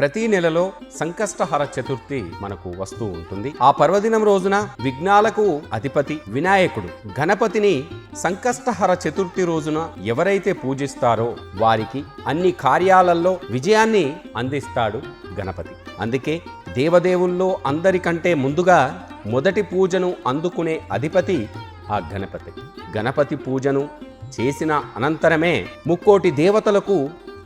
ప్రతి నెలలో సంకష్టహర చతుర్థి మనకు వస్తూ ఉంటుంది. ఆ పర్వదినం రోజున విఘ్నాలకు అధిపతి వినాయకుడు గణపతిని సంకష్టహర చతుర్థి రోజున ఎవరైతే పూజిస్తారో వారికి అన్ని కార్యాలలో విజయాన్ని అందిస్తాడు గణపతి. అందుకే దేవదేవుల్లో అందరికంటే ముందుగా మొదటి పూజను అందుకునే అధిపతి ఆ గణపతి. గణపతి పూజను చేసిన అనంతరమే ముక్కోటి దేవతలకు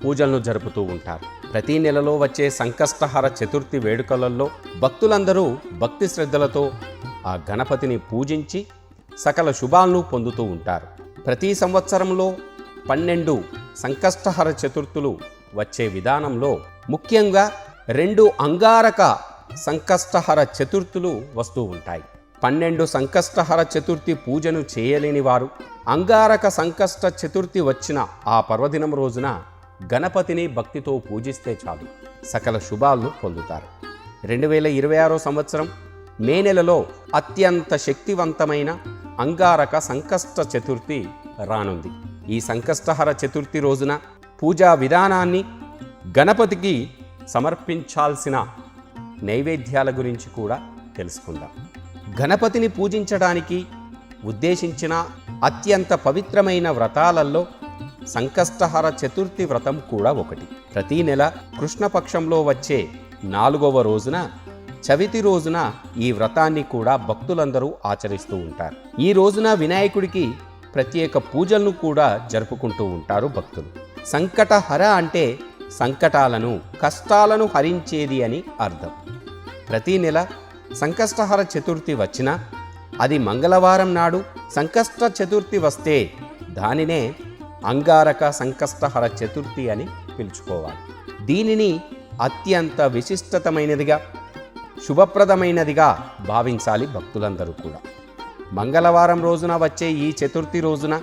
పూజలను జరుపుతూ ఉంటారు. ప్రతి నెలలో వచ్చే సంకష్టహర చతుర్థి వేడుకలలో భక్తులందరూ భక్తి శ్రద్ధలతో ఆ గణపతిని పూజించి సకల శుభాలను పొందుతూ ఉంటారు. ప్రతి సంవత్సరంలో 12 సంకష్టహర చతుర్థులు వచ్చే విధానంలో ముఖ్యంగా 2 అంగారక సంకష్టహర చతుర్థులు వస్తూ ఉంటాయి. 12 సంకష్టహర చతుర్థి పూజను చేయలేని వారు అంగారక సంకష్ట చతుర్థి వచ్చిన ఆ పర్వదినం రోజున గణపతిని భక్తితో పూజిస్తే చాలు, సకల శుభాలను పొందుతారు. 2026 సంవత్సరం మే నెలలో అత్యంత శక్తివంతమైన అంగారక సంకష్ట చతుర్థి రానుంది. ఈ సంకష్టహర చతుర్థి రోజున పూజా విధానాన్ని, గణపతికి సమర్పించాల్సిన నైవేద్యాల గురించి కూడా తెలుసుకుందాం. గణపతిని పూజించడానికి ఉద్దేశించిన అత్యంత పవిత్రమైన వ్రతాలలో సంకష్టహర చతుర్థి వ్రతం కూడా ఒకటి. ప్రతి నెల కృష్ణపక్షంలో వచ్చే 4వ రోజున చవితి రోజున ఈ వ్రతాన్ని కూడా భక్తులందరూ ఆచరిస్తూ ఉంటారు. ఈ రోజున వినాయకుడికి ప్రత్యేక పూజలను కూడా జరుపుకుంటూ ఉంటారు భక్తులు. సంకటహర అంటే సంకటాలను, కష్టాలను హరించేది అని అర్థం. ప్రతి నెల సంకష్టహర చతుర్థి వచ్చినా అది మంగళవారం నాడు సంకష్ట చతుర్థి వస్తే దానినే అంగారక సంకష్టహర చతుర్థి అని పిలుచుకోవాలి. దీనిని అత్యంత విశిష్టతమైనదిగా, శుభప్రదమైనదిగా భావించాలి భక్తులందరూ కూడా. మంగళవారం రోజున వచ్చే ఈ చతుర్థి రోజున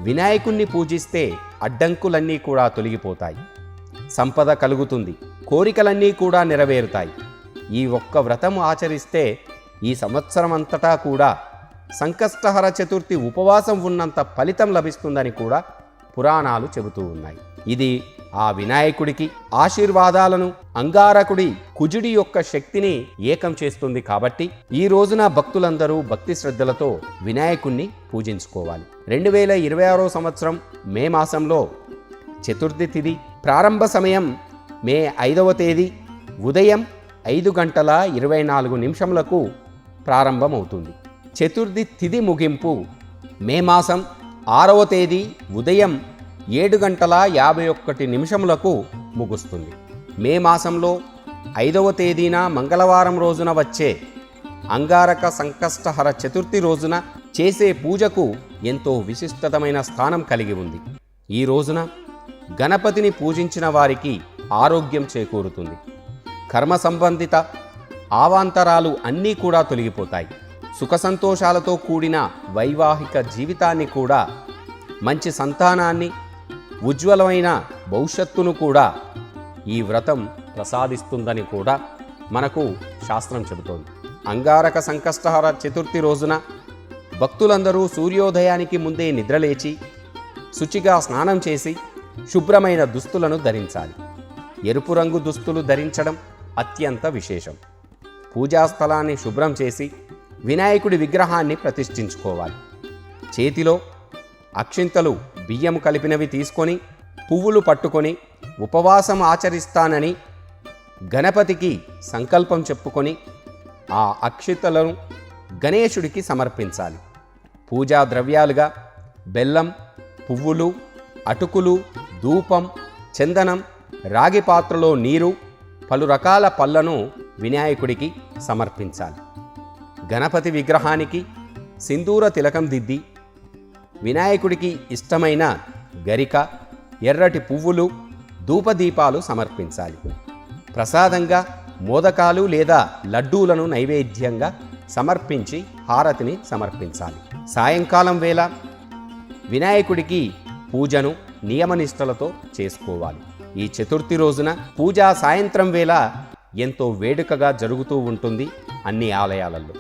వినాయకుణ్ణి పూజిస్తే అడ్డంకులన్నీ కూడా తొలగిపోతాయి, సంపద కలుగుతుంది, కోరికలన్నీ కూడా నెరవేరుతాయి. ఈ ఒక్క వ్రతం ఆచరిస్తే ఈ సంవత్సరం అంతటా కూడా సంకష్టహర చతుర్థి ఉపవాసం ఉన్నంత ఫలితం లభిస్తుందని కూడా పురాణాలు చెబుతూ ఉన్నాయి. ఇది ఆ వినాయకుడికి ఆశీర్వాదాలను, అంగారకుడి కుజుడి యొక్క శక్తిని ఏకం చేస్తుంది. కాబట్టి ఈ రోజున భక్తులందరూ భక్తి శ్రద్ధలతో వినాయకుణ్ణి పూజించుకోవాలి. 2026 సంవత్సరం మే మాసంలో చతుర్థి తిథి ప్రారంభ సమయం మే 5వ తేదీ ఉదయం 5:24 ప్రారంభమవుతుంది. చతుర్థి తిథి ముగింపు మే మాసం 6వ తేదీ ఉదయం 7:51 ముగుస్తుంది. మే మాసంలో 5వ తేదీన మంగళవారం రోజున వచ్చే అంగారక సంకష్టహర చతుర్థి రోజున చేసే పూజకు ఎంతో విశిష్టమైన స్థానం కలిగి ఉంది. ఈ రోజున గణపతిని పూజించిన వారికి ఆరోగ్యం చేకూరుతుంది, కర్మ సంబంధిత అవాంతరాలు అన్నీ కూడా తొలగిపోతాయి, సుఖ సంతోషాలతో కూడిన వైవాహిక జీవితాన్ని కూడా, మంచి సంతానాన్ని, ఉజ్వలమైన భవిష్యత్తును కూడా ఈ వ్రతం ప్రసాదిస్తుందని కూడా మనకు శాస్త్రం చెబుతోంది. అంగారక సంకష్టహర చతుర్థి రోజున భక్తులందరూ సూర్యోదయానికి ముందే నిద్రలేచి శుచిగా స్నానం చేసి శుభ్రమైన దుస్తులను ధరించాలి. ఎరుపు రంగు దుస్తులు ధరించడం అత్యంత విశేషం. పూజాస్థలాన్ని శుభ్రం చేసి వినాయకుడి విగ్రహాన్ని ప్రతిష్ఠించుకోవాలి. చేతిలో అక్షింతలు, బియ్యం కలిపినవి తీసుకొని పువ్వులు పట్టుకొని ఉపవాసం ఆచరిస్తానని గణపతికి సంకల్పం చెప్పుకొని ఆ అక్షింతలను గణేశుడికి సమర్పించాలి. పూజా ద్రవ్యాలుగా బెల్లం, పువ్వులు, అటుకులు, ధూపం, చందనం, రాగి పాత్రలో నీరు, పలు రకాల పళ్లను వినాయకుడికి సమర్పించాలి. గణపతి విగ్రహానికి సింధూర తిలకం దిద్ది వినాయకుడికి ఇష్టమైన గరిక, ఎర్రటి పువ్వులు, ధూపదీపాలు సమర్పించాలి. ప్రసాదంగా మోదకాలు లేదా లడ్డూలను నైవేద్యంగా సమర్పించి హారతిని సమర్పించాలి. సాయంకాలం వేళ వినాయకుడికి పూజను నియమనిష్టలతో చేసుకోవాలి. ఈ చతుర్థి రోజున పూజా సాయంత్రం వేళ ఎంతో వేడుకగా జరుగుతూ ఉంటుంది అన్ని ఆలయాలలో.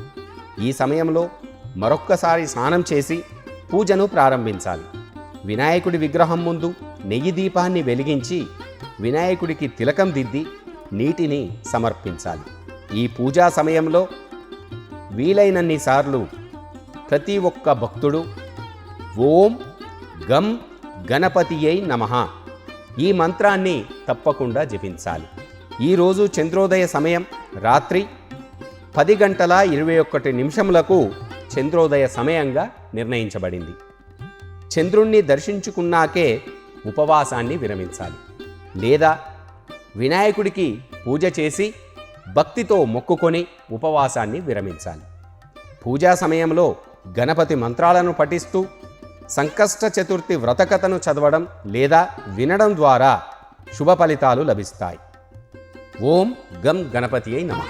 ఈ సమయంలో మరొక్కసారి స్నానం చేసి పూజను ప్రారంభించాలి. వినాయకుడి విగ్రహం ముందు నెయ్యి దీపాన్ని వెలిగించి వినాయకుడికి తిలకం దిద్ది నీటిని సమర్పించాలి. ఈ పూజా సమయంలో వీలైనన్ని సార్లు ప్రతి ఒక్క భక్తుడు ఓం గం గణపతియై నమః ఈ మంత్రాన్ని తప్పకుండా జపించాలి. ఈరోజు చంద్రోదయ సమయం రాత్రి 10:21 చంద్రోదయ సమయంగా నిర్ణయించబడింది. చంద్రుణ్ణి దర్శించుకున్నాకే ఉపవాసాన్ని విరమించాలి. లేదా వినాయకుడికి పూజ చేసి భక్తితో మొక్కుకొని ఉపవాసాన్ని విరమించాలి. పూజా సమయంలో గణపతి మంత్రాలను పఠిస్తూ సంకష్ట చతుర్థి వ్రతకథను చదవడం లేదా వినడం ద్వారా శుభ ఫలితాలు లభిస్తాయి. ఓం గం గణపతియై నమః.